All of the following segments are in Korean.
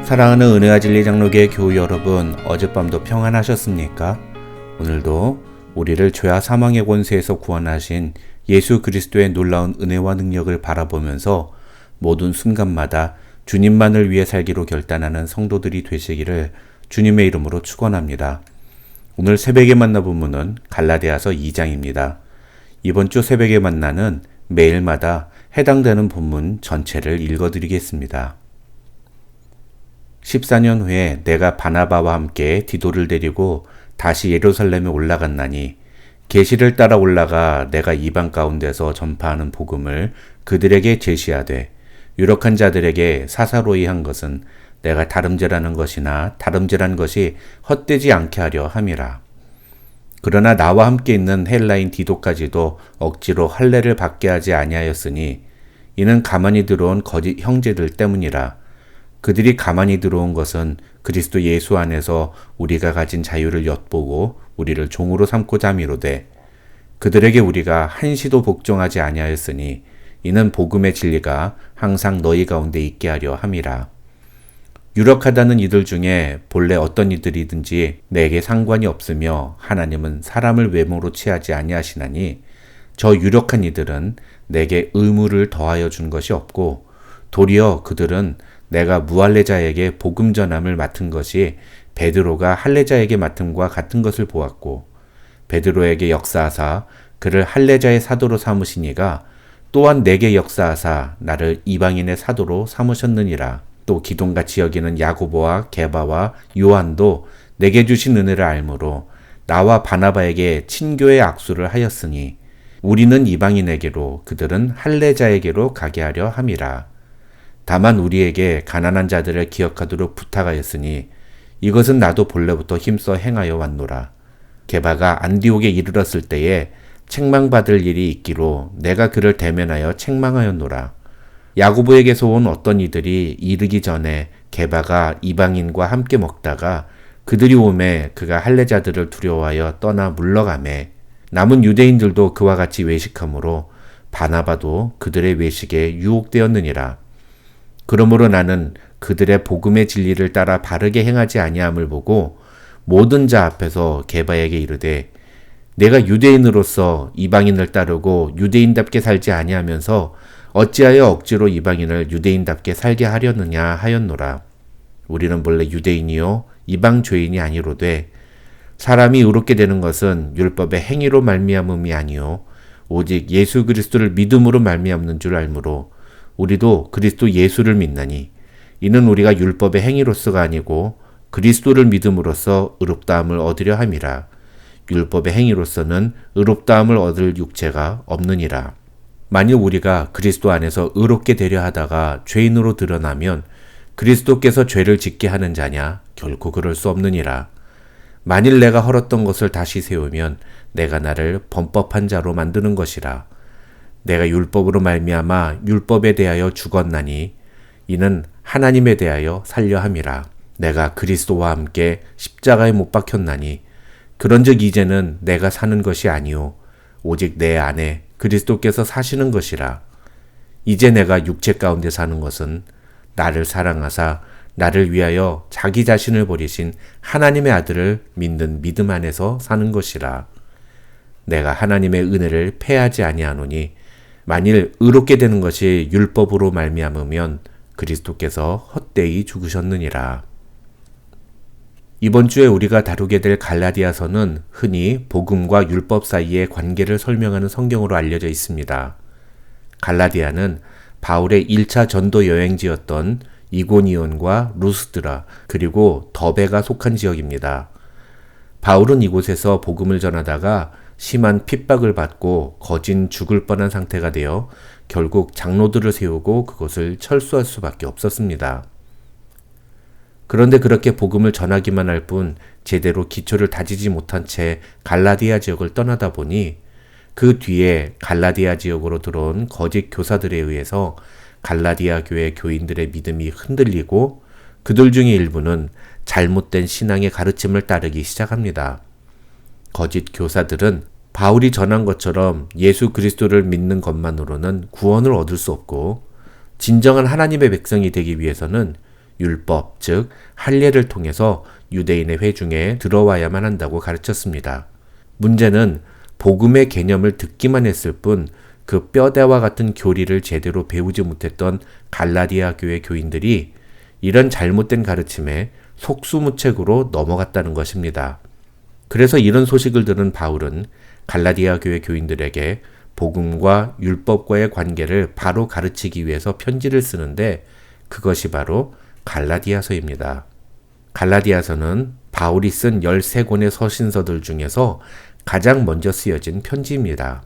사랑하는 은혜와 진리 장로교회 교우 여러분, 어젯밤도 평안하셨습니까? 오늘도 우리를 죄와 사망의 권세에서 구원하신 예수 그리스도의 놀라운 은혜와 능력을 바라보면서 모든 순간마다 주님만을 위해 살기로 결단하는 성도들이 되시기를 주님의 이름으로 축원합니다. 오늘 새벽에 만나 본문은 갈라디아서 2장입니다. 이번 주 새벽에 만나는 매일마다 해당되는 본문 전체를 읽어드리겠습니다. 14년 후에 내가 바나바와 함께 디도를 데리고 다시 예루살렘에 올라갔나니 계시를 따라 올라가 내가 이방 가운데서 전파하는 복음을 그들에게 제시하되 유력한 자들에게 사사로이 한 것은 내가 다름질하는 것이나 다름질한 것이 헛되지 않게 하려 함이라. 그러나 나와 함께 있는 헬라인 디도까지도 억지로 할례를 받게 하지 아니하였으니 이는 가만히 들어온 거짓 형제들 때문이라. 그들이 가만히 들어온 것은 그리스도 예수 안에서 우리가 가진 자유를 엿보고 우리를 종으로 삼고자 함이로되 그들에게 우리가 한시도 복종하지 아니하였으니 이는 복음의 진리가 항상 너희 가운데 있게 하려 함이라. 유력하다는 이들 중에 본래 어떤 이들이든지 내게 상관이 없으며 하나님은 사람을 외모로 취하지 아니하시나니 저 유력한 이들은 내게 의무를 더하여 준 것이 없고 도리어 그들은 내가 무할례자에게 복음 전함을 맡은 것이 베드로가 할례자에게 맡음과 같은 것을 보았고 베드로에게 역사하사 그를 할례자의 사도로 삼으시니가 또한 내게 역사하사 나를 이방인의 사도로 삼으셨느니라. 또 기동같이 여기는 야고보와 게바와 요한도 내게 주신 은혜를 알므로 나와 바나바에게 친교의 악수를 하였으니 우리는 이방인에게로 그들은 할례자에게로 가게 하려 함이라. 다만 우리에게 가난한 자들을 기억하도록 부탁하였으니 이것은 나도 본래부터 힘써 행하여 왔노라. 게바가 안디옥에 이르렀을 때에 책망받을 일이 있기로 내가 그를 대면하여 책망하였노라. 야고보에게서 온 어떤 이들이 이르기 전에 게바가 이방인과 함께 먹다가 그들이 오매 그가 할례자들을 두려워하여 떠나 물러가매 남은 유대인들도 그와 같이 외식하므로 바나바도 그들의 외식에 유혹되었느니라. 그러므로 나는 그들의 복음의 진리를 따라 바르게 행하지 아니함을 보고 모든 자 앞에서 게바에게 이르되 내가 유대인으로서 이방인을 따르고 유대인답게 살지 아니하면서 어찌하여 억지로 이방인을 유대인답게 살게 하려느냐 하였노라. 우리는 본래 유대인이요 이방 죄인이 아니로되 사람이 의롭게 되는 것은 율법의 행위로 말미암음이 아니요 오직 예수 그리스도를 믿음으로 말미암는 줄 알므로 우리도 그리스도 예수를 믿나니 이는 우리가 율법의 행위로서가 아니고 그리스도를 믿음으로써 의롭다함을 얻으려 함이라. 율법의 행위로서는 의롭다함을 얻을 육체가 없느니라. 만일 우리가 그리스도 안에서 의롭게 되려 하다가 죄인으로 드러나면 그리스도께서 죄를 짓게 하는 자냐? 결코 그럴 수 없느니라. 만일 내가 헐었던 것을 다시 세우면 내가 나를 범법한 자로 만드는 것이라. 내가 율법으로 말미암아 율법에 대하여 죽었나니 이는 하나님에 대하여 살려 함이라. 내가 그리스도와 함께 십자가에 못 박혔나니 그런즉 이제는 내가 사는 것이 아니요 오직 내 안에 그리스도께서 사시는 것이라. 이제 내가 육체 가운데 사는 것은 나를 사랑하사 나를 위하여 자기 자신을 버리신 하나님의 아들을 믿는 믿음 안에서 사는 것이라. 내가 하나님의 은혜를 패하지 아니하노니 만일 의롭게 되는 것이 율법으로 말미암으면 그리스도께서 헛되이 죽으셨느니라. 이번 주에 우리가 다루게 될 갈라디아서는 흔히 복음과 율법 사이의 관계를 설명하는 성경으로 알려져 있습니다. 갈라디아는 바울의 1차 전도 여행지였던 이고니온과 루스드라 그리고 더베가 속한 지역입니다. 바울은 이곳에서 복음을 전하다가 심한 핍박을 받고 거진 죽을 뻔한 상태가 되어 결국 장로들을 세우고 그것을 철수할 수밖에 없었습니다. 그런데 그렇게 복음을 전하기만 할 뿐 제대로 기초를 다지지 못한 채 갈라디아 지역을 떠나다 보니 그 뒤에 갈라디아 지역으로 들어온 거짓 교사들에 의해서 갈라디아 교회 교인들의 믿음이 흔들리고 그들 중에 일부는 잘못된 신앙의 가르침을 따르기 시작합니다. 거짓 교사들은 바울이 전한 것처럼 예수 그리스도를 믿는 것만으로는 구원을 얻을 수 없고 진정한 하나님의 백성이 되기 위해서는 율법, 즉 할례를 통해서 유대인의 회중에 들어와야만 한다고 가르쳤습니다. 문제는 복음의 개념을 듣기만 했을 뿐 그 뼈대와 같은 교리를 제대로 배우지 못했던 갈라디아 교회 교인들이 이런 잘못된 가르침에 속수무책으로 넘어갔다는 것입니다. 그래서 이런 소식을 들은 바울은 갈라디아 교회 교인들에게 복음과 율법과의 관계를 바로 가르치기 위해서 편지를 쓰는데 그것이 바로 갈라디아서입니다. 갈라디아서는 바울이 쓴 13권의 서신서들 중에서 가장 먼저 쓰여진 편지입니다.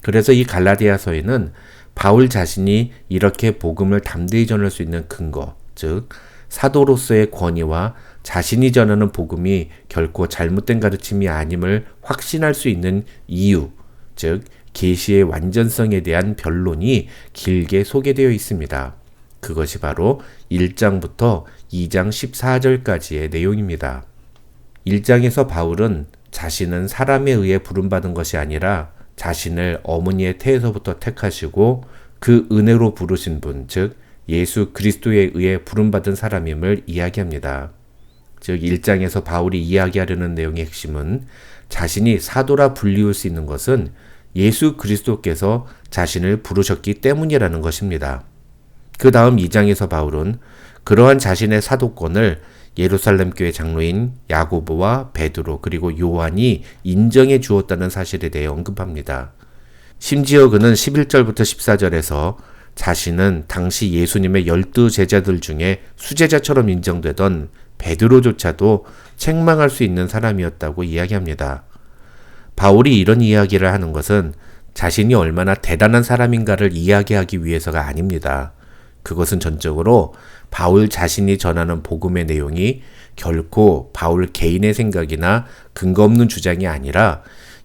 그래서 이 갈라디아서에는 바울 자신이 이렇게 복음을 담대히 전할 수 있는 근거, 즉 사도로서의 권위와 자신이 전하는 복음이 결코 잘못된 가르침이 아님을 확신할 수 있는 이유, 즉 계시의 완전성에 대한 변론이 길게 소개되어 있습니다. 그것이 바로 1장부터 2장 14절까지의 내용입니다. 1장에서 바울은 자신은 사람에 의해 부름받은 것이 아니라 자신을 어머니의 태에서부터 택하시고 그 은혜로 부르신 분, 즉 예수 그리스도에 의해 부름받은 사람임을 이야기합니다. 즉 1장에서 바울이 이야기하려는 내용의 핵심은 자신이 사도라 불리울 수 있는 것은 예수 그리스도께서 자신을 부르셨기 때문이라는 것입니다. 그 다음 2장에서 바울은 그러한 자신의 사도권을 예루살렘 교회 장로인 야고보와 베드로 그리고 요한이 인정해 주었다는 사실에 대해 언급합니다. 심지어 그는 11절부터 14절에서 자신은 당시 예수님의 12 제자들 중에 수제자처럼 인정되던 베드로조차도 책망할 수 있는 사람이었다고 이야기합니다. 바울이 이런 이야기를 하는 것은 자신이 얼마나 대단한 사람인가를 이야기하기 위해서가 아닙니다. 그것은 전적으로 바울 자신이 전하는 복음의 내용이 결코 바울 개인의 생각이나 근거 없는 주장이 아니라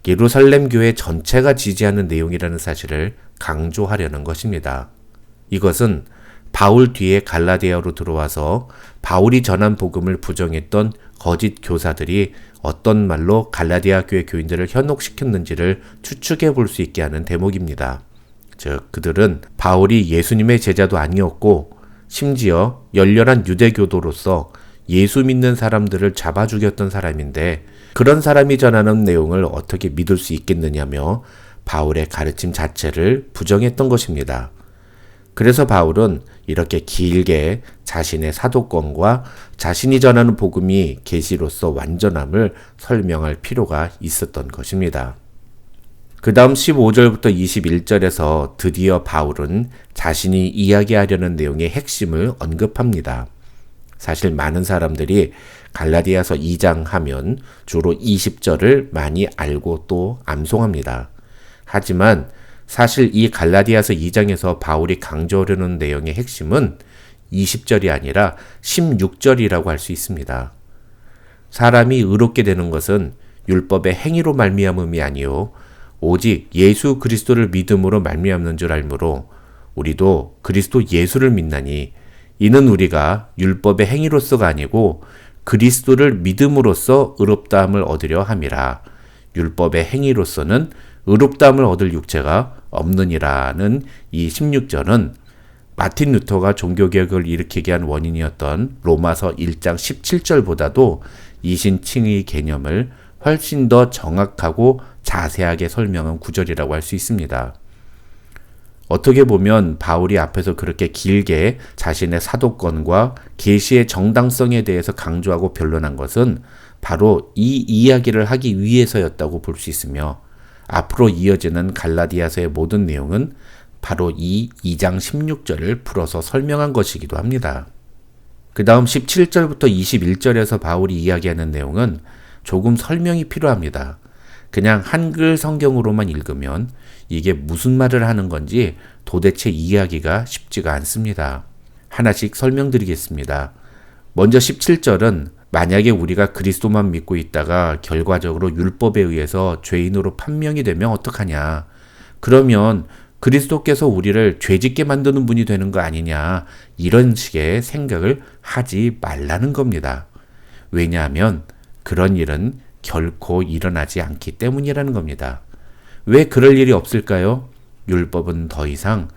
예루살렘 교회 전체가 지지하는 내용이라는 사실을 강조하려는 것입니다. 이것은 바울 뒤에 갈라디아로 들어와서 바울이 전한 복음을 부정했던 거짓 교사들이 어떤 말로 갈라디아 교회 교인들을 현혹시켰는지를 추측해 볼 수 있게 하는 대목입니다. 즉 그들은 바울이 예수님의 제자도 아니었고 심지어 열렬한 유대교도로서 예수 믿는 사람들을 잡아 죽였던 사람인데 그런 사람이 전하는 내용을 어떻게 믿을 수 있겠느냐며 바울의 가르침 자체를 부정했던 것입니다. 그래서 바울은 이렇게 길게 자신의 사도권과 자신이 전하는 복음이 계시로서 완전함을 설명할 필요가 있었던 것입니다. 그 다음 15절부터 21절에서 드디어 바울은 자신이 이야기하려는 내용의 핵심을 언급합니다. 사실 많은 사람들이 갈라디아서 2장 하면 주로 20절을 많이 알고 또 암송합니다. 하지만 사실 이 갈라디아서 2장에서 바울이 강조하려는 내용의 핵심은 20절이 아니라 16절이라고 할 수 있습니다. 사람이 의롭게 되는 것은 율법의 행위로 말미암음이 아니요 오직 예수 그리스도를 믿음으로 말미암는 줄 알므로 우리도 그리스도 예수를 믿나니 이는 우리가 율법의 행위로서가 아니고 그리스도를 믿음으로써 의롭다함을 얻으려 함이라. 율법의 행위로서는 의롭다함을 얻을 육체가 없느니라는 이 16절은 마틴 루터가 종교개혁을 일으키게 한 원인이었던 로마서 1장 17절보다도 이신칭의 개념을 훨씬 더 정확하고 자세하게 설명한 구절이라고 할 수 있습니다. 어떻게 보면 바울이 앞에서 그렇게 길게 자신의 사도권과 계시의 정당성에 대해서 강조하고 변론한 것은 바로 이 이야기를 하기 위해서였다고 볼 수 있으며 앞으로 이어지는 갈라디아서의 모든 내용은 바로 이 2장 16절을 풀어서 설명한 것이기도 합니다. 그 다음 17절부터 21절에서 바울이 이야기하는 내용은 조금 설명이 필요합니다. 그냥 한글 성경으로만 읽으면 이게 무슨 말을 하는 건지 도대체 이해하기가 쉽지가 않습니다. 하나씩 설명드리겠습니다. 먼저 17절은 만약에 우리가 그리스도만 믿고 있다가 결과적으로 율법에 의해서 죄인으로 판명이 되면 어떡하냐. 그러면 그리스도께서 우리를 죄짓게 만드는 분이 되는 거 아니냐. 이런 식의 생각을 하지 말라는 겁니다. 왜냐하면 그런 일은 결코 일어나지 않기 때문이라는 겁니다. 왜 그럴 일이 없을까요? 율법은 더 이상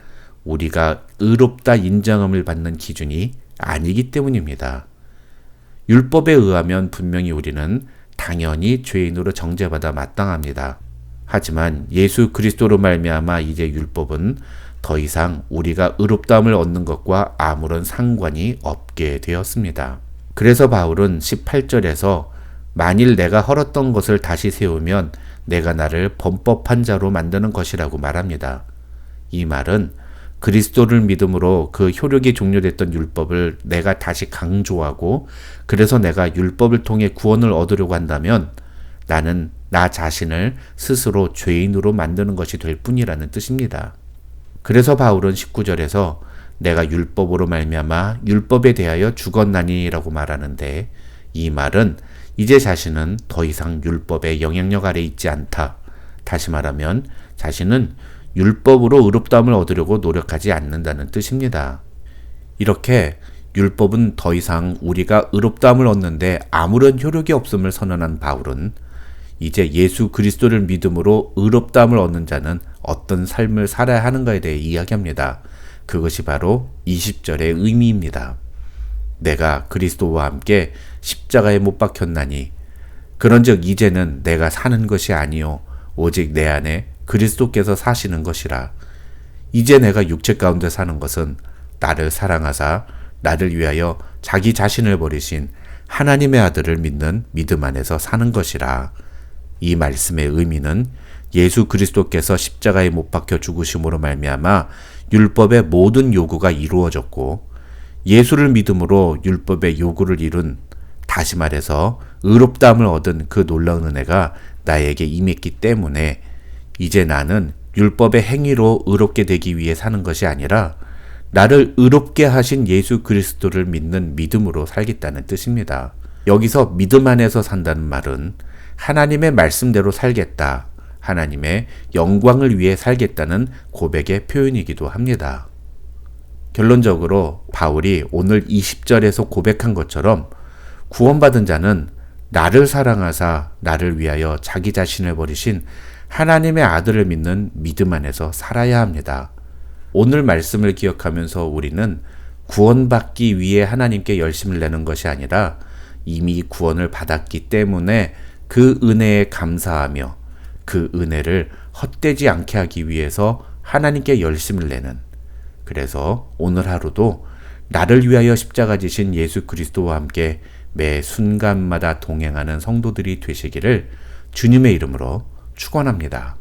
우리가 의롭다 인정함을 받는 기준이 아니기 때문입니다. 율법에 의하면 분명히 우리는 당연히 죄인으로 정죄받아 마땅합니다. 하지만 예수 그리스도로 말미암아 이제 율법은 더 이상 우리가 의롭다함을 얻는 것과 아무런 상관이 없게 되었습니다. 그래서 바울은 18절에서 만일 내가 헐었던 것을 다시 세우면 내가 나를 범법한 자로 만드는 것이라고 말합니다. 이 말은 그리스도를 믿음으로 그 효력이 종료됐던 율법을 내가 다시 강조하고 그래서 내가 율법을 통해 구원을 얻으려고 한다면 나는 나 자신을 스스로 죄인으로 만드는 것이 될 뿐이라는 뜻입니다. 그래서 바울은 19절에서 내가 율법으로 말미암아 율법에 대하여 죽었나니라고 말하는데 이 말은 이제 자신은 더 이상 율법의 영향력 아래 있지 않다. 다시 말하면 자신은 율법으로 의롭다함을 얻으려고 노력하지 않는다는 뜻입니다. 이렇게 율법은 더 이상 우리가 의롭다함을 얻는데 아무런 효력이 없음을 선언한 바울은 이제 예수 그리스도를 믿음으로 의롭다함을 얻는 자는 어떤 삶을 살아야 하는가에 대해 이야기합니다. 그것이 바로 20절의 의미입니다. 내가 그리스도와 함께 십자가에 못 박혔나니 그런즉 이제는 내가 사는 것이 아니요 오직 내 안에 그리스도께서 사시는 것이라. 이제 내가 육체 가운데 사는 것은 나를 사랑하사 나를 위하여 자기 자신을 버리신 하나님의 아들을 믿는 믿음 안에서 사는 것이라. 이 말씀의 의미는 예수 그리스도께서 십자가에 못 박혀 죽으심으로 말미암아 율법의 모든 요구가 이루어졌고 예수를 믿음으로 율법의 요구를 이룬, 다시 말해서 의롭다함을 얻은 그 놀라운 은혜가 나에게 임했기 때문에 이제 나는 율법의 행위로 의롭게 되기 위해 사는 것이 아니라 나를 의롭게 하신 예수 그리스도를 믿는 믿음으로 살겠다는 뜻입니다. 여기서 믿음 안에서 산다는 말은 하나님의 말씀대로 살겠다, 하나님의 영광을 위해 살겠다는 고백의 표현이기도 합니다. 결론적으로 바울이 오늘 20절에서 고백한 것처럼 구원받은 자는 나를 사랑하사 나를 위하여 자기 자신을 버리신 하나님의 아들을 믿는 믿음 안에서 살아야 합니다. 오늘 말씀을 기억하면서 우리는 구원받기 위해 하나님께 열심을 내는 것이 아니라 이미 구원을 받았기 때문에 그 은혜에 감사하며 그 은혜를 헛되지 않게 하기 위해서 하나님께 열심을 내는, 그래서 오늘 하루도 나를 위하여 십자가 지신 예수 그리스도와 함께 매 순간마다 동행하는 성도들이 되시기를 주님의 이름으로 축원합니다.